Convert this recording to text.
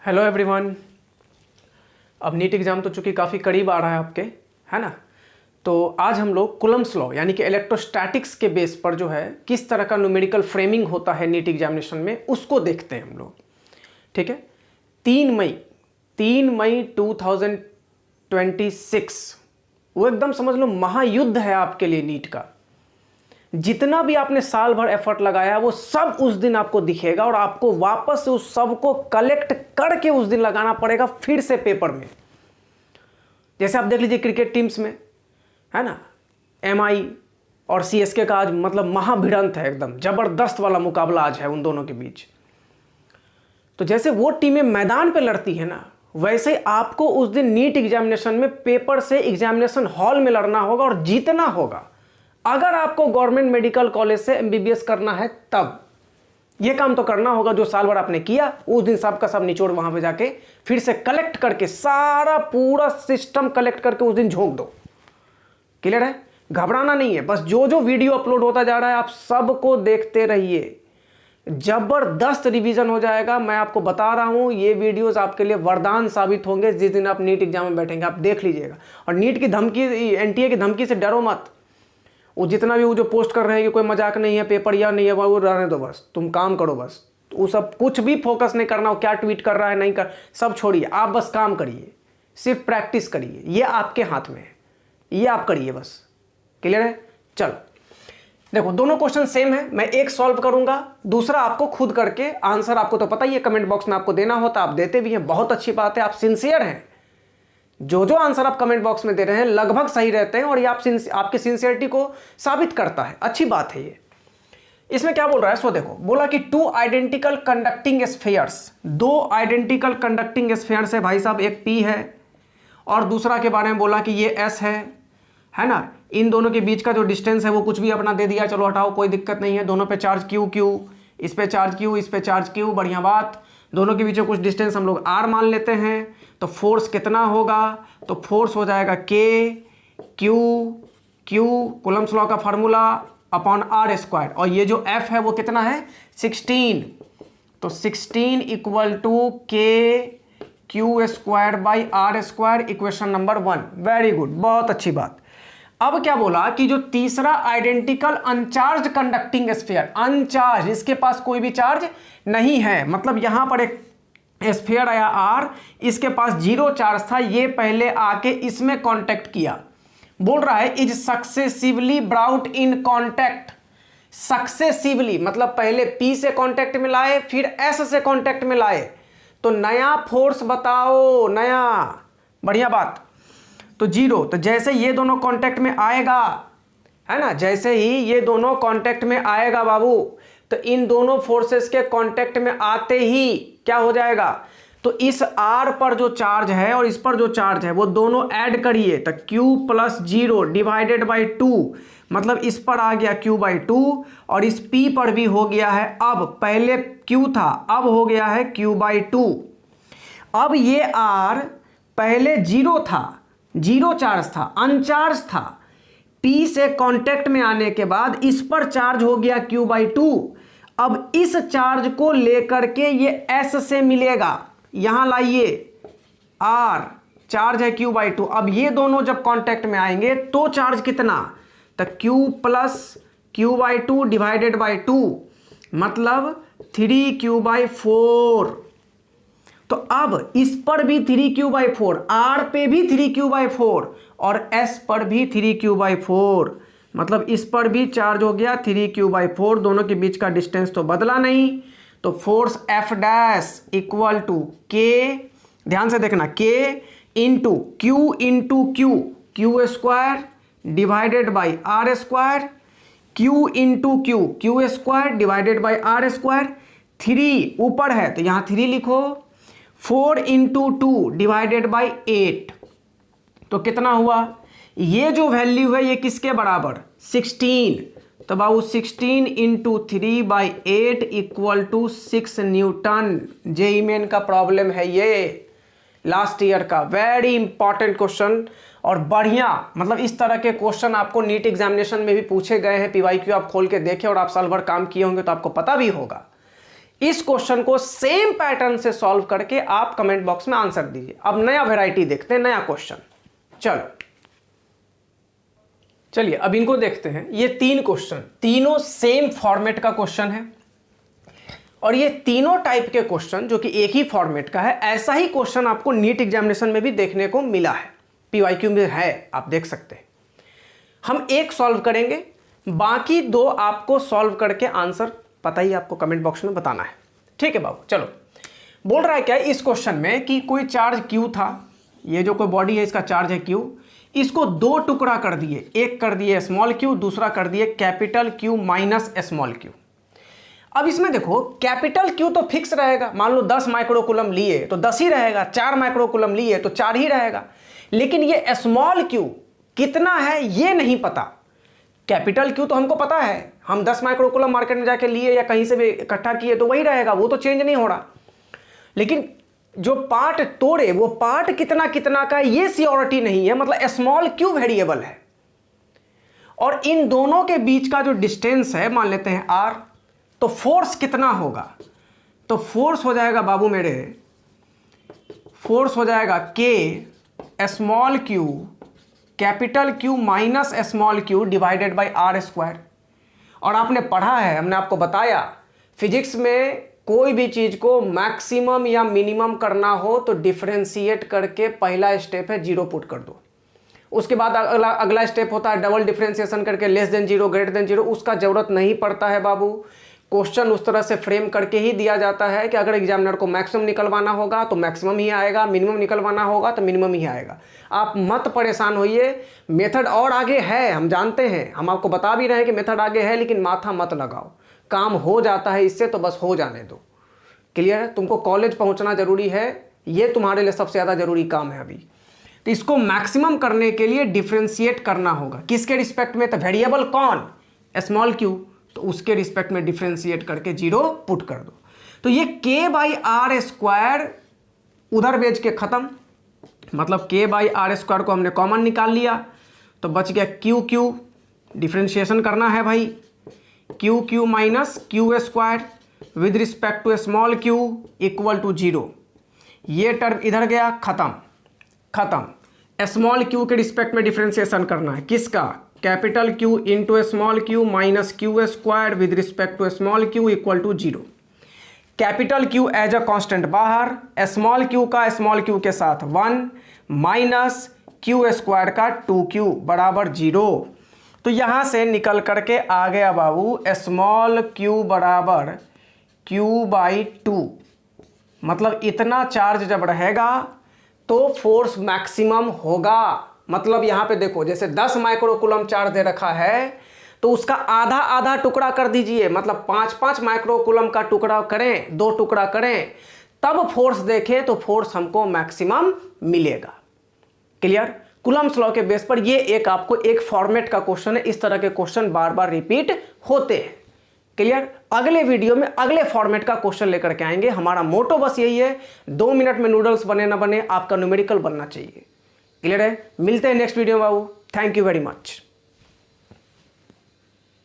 Hello everyone. अब NEET exam तो चूँकि काफ़ी करीब आ रहा है आपके, है ना। तो आज हम लोग कूलम्ब्स लॉ यानी कि इलेक्ट्रोस्टैटिक्स के बेस पर जो है किस तरह का न्यूमेरिकल फ्रेमिंग होता है नीट एग्जामिनेशन में, उसको देखते हैं हम लोग। ठीक है। 3 मई 2026 वो एकदम समझ लो महायुद्ध है आपके लिए नीट का। जितना भी आपने साल भर एफर्ट लगाया वो सब उस दिन आपको दिखेगा और आपको वापस से उस सब को कलेक्ट करके उस दिन लगाना पड़ेगा फिर से पेपर में। जैसे आप देख लीजिए क्रिकेट टीम्स में, है ना, एमआई और सीएसके का आज मतलब महाभिड़ंत है, एकदम जबरदस्त वाला मुकाबला आज है उन दोनों के बीच। तो जैसे वो टीमें मैदान पे लड़ती है ना, वैसे आपको उस दिन नीट एग्जामिनेशन में पेपर से एग्जामिनेशन हॉल में लड़ना होगा और जीतना होगा। अगर आपको गवर्नमेंट मेडिकल कॉलेज से एमबीबीएस करना है तब यह काम तो करना होगा जो साल भर आपने किया, उस दिन सब का सब निचोड़ वहां पे जाके फिर से कलेक्ट करके सारा पूरा सिस्टम कलेक्ट करके उस दिन झोंक दो। क्लियर है? घबराना नहीं है, बस जो जो वीडियो अपलोड होता जा रहा है आप सबको देखते रहिए। जबरदस्त रिवीजन हो जाएगा, मैं आपको बता रहा हूं। ये वीडियोस आपके लिए वरदान साबित होंगे जिस दिन आप नीट एग्जाम में बैठेंगे। आप देख लीजिएगा। और नीट की धमकी, एनटीए की धमकी से डरो मत। वो जितना भी वो जो पोस्ट कर रहे हैं कि कोई मजाक नहीं है, पेपर या नहीं है, वो रहने दो, बस तुम काम करो। बस वो सब कुछ भी फोकस नहीं करना, वो क्या ट्वीट कर रहा है नहीं कर, सब छोड़िए। आप बस काम करिए, सिर्फ प्रैक्टिस करिए, ये आपके हाथ में है, ये आप करिए बस। क्लियर है? चलो देखो, दोनों क्वेश्चन सेम है। मैं एक सॉल्व करूंगा, दूसरा आपको खुद करके आंसर, आपको तो पता ही है कमेंट बॉक्स में आपको देना होता, आप देते भी हैं, बहुत अच्छी बात है, आप सिंसियर हैं। जो जो आंसर आप कमेंट बॉक्स में दे रहे हैं लगभग सही रहते हैं और ये आपकी सिंसियरिटी को साबित करता है, अच्छी बात है ये। इसमें क्या बोल रहा है, सो देखो, बोला कि 2 identical conducting spheres, 2 identical conducting spheres है भाई साहब, एक P है और दूसरा के बारे में बोला कि ये S है ना। इन दोनों के बीच का जो डिस्टेंस है वो कुछ भी अपना दे दिया, चलो हटाओ, कोई दिक्कत नहीं है। दोनों पे चार्ज Q, इस पे चार्ज Q, इस पे चार्ज Q, बढ़िया बात। दोनों के बीच में कुछ डिस्टेंस हम लोग R मान लेते हैं। तो फोर्स कितना होगा, तो फोर्स हो जाएगा K Q कूलम्ब्स लॉ का फार्मूला अपॉन R²। और ये जो F है वो कितना है, 16। तो 16 equal to Q²/R², equation number 1। Very good, बहुत अच्छी बात। अब क्या बोला कि जो तीसरा identical uncharged conducting sphere, uncharged, इसके पास कोई भी चार्ज नहीं है, मतलब यहां पर एक स्फीयर आया R, इसके पास 0 चार्ज था, ये पहले आके इसमें कांटेक्ट किया। बोल रहा है is successively brought in contact. Successively मतलब पहले P से कांटेक्ट में लाए, फिर S से कांटेक्ट में लाए। तो नया फोर्स बताओ, नया, बढ़िया बात। तो 0, तो जैसे ये दोनों कांटेक्ट में आएगा, है ना, जैसे ही ये दोनों कांटेक्ट में आएगा बाबू, तो इन दोनों फोर्सेस के कांटेक्ट में आते ही क्या हो जाएगा, तो इस R पर जो चार्ज है और इस पर जो चार्ज है वो दोनों ऐड करिए, तो Q+0 डिवाइडेड बाई 2, मतलब इस पर आ गया Q/2 और इस P पर भी हो गया है, अब पहले Q था अब हो गया है Q/2। अब ये R पहले 0 था, 0 चार्ज था, अनचार्ज था। P से कांटेक्ट में आने के बाद इस पर चार्ज हो गया Q/2। अब इस चार्ज को लेकर के ये S से मिलेगा, यहां लाइए, R चार्ज है Q/2। अब ये दोनों जब कांटेक्ट में आएंगे तो चार्ज कितना, तो Q+Q/2 डिवाइडेड बाई 2, मतलब 3Q/4। तो अब इस पर भी 3Q/4, R पे भी 3Q/4 और S पर भी 3Q/4, मतलब इस पर भी चार्ज हो गया 3Q/4। दोनों के बीच का डिस्टेंस तो बदला नहीं। तो force F' equal to K, ध्यान से देखना, K into Q Q² divided by R², Q into Q² divided by R²। 3 ऊपर है तो यहां 3 लिखो, 4 इंटू 2 डिवाइडेड बाई 8। तो कितना हुआ, ये जो वैल्यू है ये किसके बराबर, 16। तो बाबू 16 into 3/8 equal to 6 newton. JEE Main का प्रॉब्लम है ये, लास्ट ईयर का, वेरी इंपॉर्टेंट क्वेश्चन और बढ़िया, मतलब इस तरह के क्वेश्चन आपको नीट एग्जामिनेशन में भी पूछे गए हैं। पीवाईक्यू आप खोल के देखें और आप साल भर काम किए होंगे तो आपको पता भी होगा। इस क्वेश्चन को सेम पैटर्न से सॉल्व करके आप कमेंट बॉक्स में आंसर दीजिए। अब नया वैरायटी देखते हैं, नया क्वेश्चन। चलिए अब इनको देखते हैं। ये 3 क्वेश्चन, तीनों सेम फॉर्मेट का क्वेश्चन है और ये तीनों टाइप के क्वेश्चन जो कि एक ही फॉर्मेट का है। ऐसा ही क्वेश्चन आपको नीट एग्जामिनेशन में भी देखने को मिला है, PYQ में है, आप देख सकते हैं। हम एक सॉल्व करेंगे, बाकी 2 आपको सॉल्व करके आंसर पता ही आपको कमेंट बॉक्स में बताना है। ठीक है बाबू, चलो। बोल रहा है क्या इस क्वेश्चन में कि कोई चार्ज Q था, ये जो कोई बॉडी है इसका चार्ज है Q, इसको 2 टुकड़ा कर दिए, एक कर दिए स्मॉल q, दूसरा कर दिए capital Q minus small q। अब इसमें देखो कैपिटल Q तो फिक्स रहेगा, मान लो 10 माइक्रोकूलम लिए तो 10 ही रहेगा, 4 माइक्रोकूलम लिए तो 4 ही रहेगा। लेकिन ये स्मॉल q कितना है ये नहीं पता। कैपिटल Q तो हमको पता है, हम 10 माइक्रोकूलम मार्केट में जाके लिए या कहीं से भी इकट्ठा किए तो वही रहेगा, वो तो चेंज नहीं हो रहा। लेकिन जो पार्ट तोड़े वो पार्ट कितना कितना का ये सियोरिटी नहीं है, मतलब स्मॉल q वेरिएबल है। और इन दोनों के बीच का जो डिस्टेंस है मान लेते हैं r, तो फोर्स कितना होगा? तो फोर्स हो जाएगा बाबू मेरे, फोर्स हो जाएगा k small q capital Q minus small q divided by r square. और आपने पढ़ा है, हमने आपको बताया फिजिक्स में कोई भी चीज को मैक्सिमम या मिनिमम करना हो तो डिफरेंशिएट करके पहला स्टेप है 0 पुट कर दो। उसके बाद अगला स्टेप होता है डबल डिफरेंशिएशन करके लेस देन 0 ग्रेटर देन 0। उसका जरूरत नहीं पड़ता है बाबू, क्वेश्चन उस तरह से फ्रेम करके ही दिया जाता है कि अगर एग्जामिनर को मैक्सिमम निकलवाना होगा तो मैक्सिमम ही आएगा, मिनिमम निकलवाना होगा तो मिनिमम ही आएगा। आप मत परेशान होइए, मेथड और आगे है, हम जानते हैं, हम आपको बता भी रहे हैं कि मेथड आगे है, लेकिन माथा मत लगाओ, काम हो जाता है इससे, तो बस हो जाने दो। क्लियर है? तुमको कॉलेज पहुंचना जरूरी है, ये तुम्हारे लिए सबसे ज़्यादा जरूरी काम है अभी। तो इसको मैक्सिमम करने के लिए डिफरेंशिएट करना होगा, किसके रिस्पेक्ट में? तो वेरिएबल कौन? स्मॉल q, तो उसके रिस्पेक्ट में डिफरेंशिएट करके 0 पुट कर दो। तो ये k बाई आर स्क्वायर उधर भेज के खत्म, मतलब k बाई आर स्क्वायर को हमने कॉमन निकाल लिया तो बच गया q, डिफरेंशिएशन करना है भाई, q minus q square with respect to small q equal to 0। ये टर्म इधर गया, खत्म। स्मॉल q के रिस्पेक्ट में डिफरेंशिएशन करना है, किसका? Capital Q into small q minus q square with respect to small q equal to 0। Capital Q as a constant बाहर, स्मॉल q का स्मॉल q के साथ 1 माइनस q स्क्वायर का 2q बराबर 0। तो यहां से निकल करके आ गया बाबू स्मॉल q बराबर q बाई 2। मतलब इतना चार्ज जब रहेगा तो फोर्स मैक्सिमम होगा। मतलब यहां पे देखो, जैसे 10 माइक्रोकूलम चार्ज दे रखा है तो उसका आधा आधा टुकड़ा कर दीजिए, मतलब 5-5 माइक्रोकूलम का टुकड़ा करें, 2 टुकड़ा करें, तब फोर्स देखें तो फोर्स हमको मैक्सिमम मिलेगा। क्लियर? कूलम्स लॉ के बेस पर ये एक आपको एक फॉर्मेट का क्वेश्चन है, इस तरह के क्वेश्चन बार बार रिपीट होते हैं। क्लियर? अगले वीडियो में अगले फॉर्मेट का क्वेश्चन लेकर के आएंगे। हमारा मोटो बस यही है, 2 मिनट में नूडल्स बने ना बने, आपका न्यूमेरिकल बनना चाहिए। क्लियर है? मिलते हैं नेक्स्ट वीडियो में बाबू। Thank you very much.